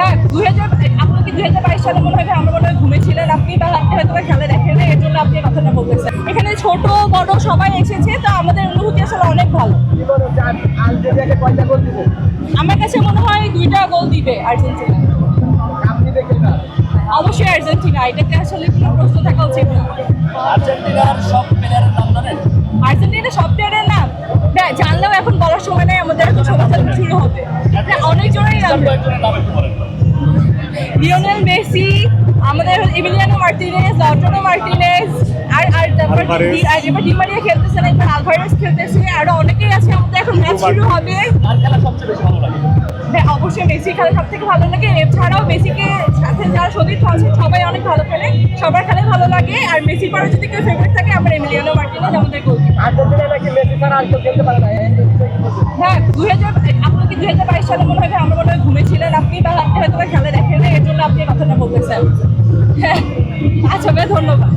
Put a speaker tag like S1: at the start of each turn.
S1: হ্যাঁ 2000 আপনি কি 2022 সালে মনে হয় আমরা মনে হয় ঘুমেছিলেন আপনি বা আপনি হয়তো খেলা দেখেন এর জন্য আপনি কথাটা বলতেছেন। এখানে ছোট বড় সবাই এসেছে, তো আমাদের অনুভূতি আসলে অনেক ভালো।
S2: আলজেরিয়াকে কয়টা গোল দিবে?
S1: আমার কাছে মনে হয় 2টা গোল দিবে আর্জেন্টিনা।
S2: আপনি দেখেন না?
S1: অবশ্যই আর্জেন্টিনা, এটাতে আসলে কোনো প্রশ্ন থাকা উচিত না।
S2: আর্জেন্টিনার সব প্লেয়ারের নাম জানেন?
S1: আর্জেন্টিনা সব প্লেয়ারের নাম না জানলেও এখন বলার সময় নেই, আমাদের এখন সমস্যা শুরু হবে। অনেকজনই জানবে। লিওনেল মেসি, আমাদের এমিলিয়ানো মার্টিনেজ, লটারো মার্টিনেজ, আর তারপর এবার ডি মারিয়া খেলতেছে না, এবার আলভারেজ খেলতেছে, আরো অনেকেই আছে। আমাদের এখন ম্যাচ শুরু হবে।
S2: কার খেলা সবচেয়ে বেশি ভালো লাগে?
S1: হ্যাঁ অবশ্যই মেসি খেলা সব থেকে ভালো লাগে। এছাড়াও মেসিকে সাথে যারা সতীর্থ আছে সবাই অনেক ভালো খেলে, সবার খেলে ভালো লাগে। আর মেসির পরে যদি কেউ ফেভারিট থাকে আমার এমিলিয়ানো মার্টিনেজ আমাদের গোলকিপার।
S2: আর্জেন্টিনা নাকি মেসি ছাড়া আর কেউ খেলতে পারে না,
S1: হ্যাঁ 2000 আপনি কি 2022 সালে মনে হয় আমরা মনে হয় ঘুমেছিলেন আপনি বা আপনি হয়তো খেলা দেখেন এর জন্য আপনি কথাটা বলতেছেন। হ্যাঁ আচ্ছা ভাই ধন্যবাদ।